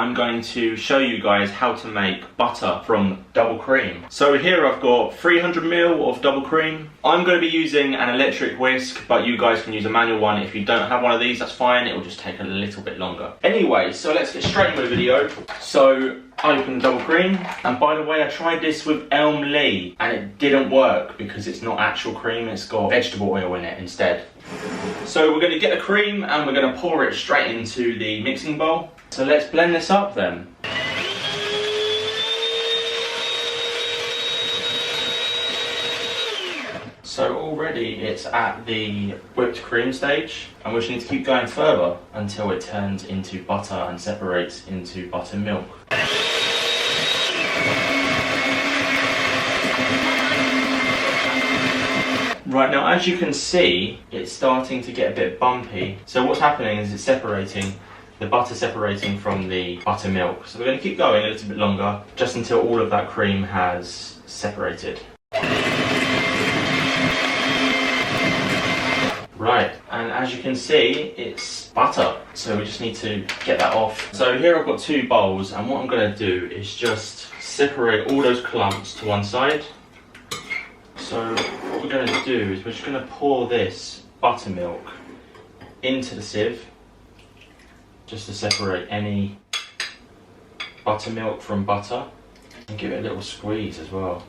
I'm going to show you guys how to make butter from double cream. So here I've got 300 ml of double cream. I'm going to be using an electric whisk, but you guys can use a manual one. If you don't have one of these, that's fine. It will just take a little bit longer. Anyway, so let's get straight into the video. So I opened the double cream, and by the way, I tried this with Elm Lee and it didn't work because it's not actual cream, it's got vegetable oil in it instead. So we're going to get the cream and we're going to pour it straight into the mixing bowl. So let's blend this up then. So already it's at the whipped cream stage, and we just need to keep going further until it turns into butter and separates into buttermilk. Right, now as you can see, it's starting to get a bit bumpy. So what's happening is it's separating, the butter separating from the buttermilk. So we're going to keep going a little bit longer, just until all of that cream has separated. Right, and as you can see, it's butter. So we just need to get that off. So here I've got two bowls, and what I'm going to do is just separate all those clumps to one side. So what we're going to do is we're just going to pour this buttermilk into the sieve, just to separate any buttermilk from butter, and give it a little squeeze as well.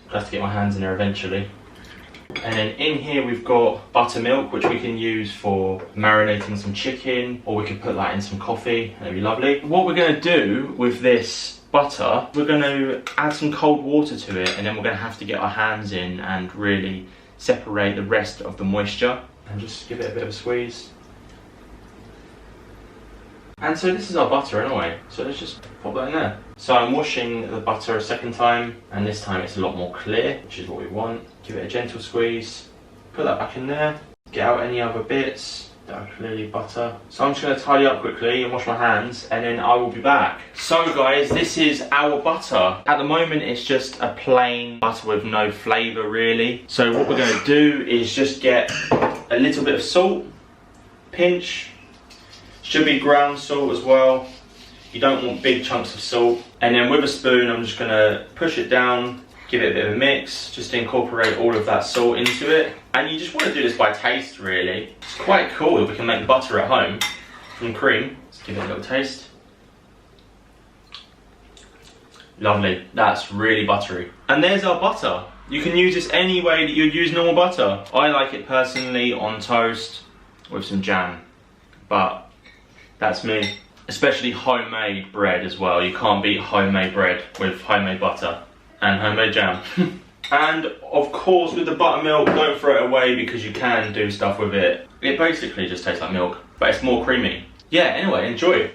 I'll have to get my hands in there eventually. And then in here we've got buttermilk, which we can use for marinating some chicken, or we could put that in some coffee, and it'd be lovely. What we're going to do with this butter, we're going to add some cold water to it, and then we're going to have to get our hands in and really separate the rest of the moisture, and just give it a bit of a squeeze. And so this is our butter anyway, so let's just pop that in there. So I'm washing the butter a second time, and this time it's a lot more clear, which is what we want. Give it a gentle squeeze, put that back in there, get out any other bits that are clearly butter. So I'm just going to tidy up quickly and wash my hands, and then I will be back. So guys, this is our butter. At the moment it's just a plain butter with no flavour really. So what we're going to do is just get a little bit of salt, pinch, should be ground salt as well. You don't want big chunks of salt. And then with a spoon I'm just going to push it down, give it a bit of a mix, just to incorporate all of that salt into it. And you just want to do this by taste really. It's quite cool that we can make butter at home from cream. Let's give it a little taste. Lovely, that's really buttery. And there's our butter. You can use this any way that you'd use normal butter. I like it personally on toast with some jam, but that's me. Especially homemade bread as well. You can't beat homemade bread with homemade butter and homemade jam. And of course with the buttermilk, don't throw it away because you can do stuff with it. It basically just tastes like milk, but it's more creamy. Yeah, anyway, enjoy.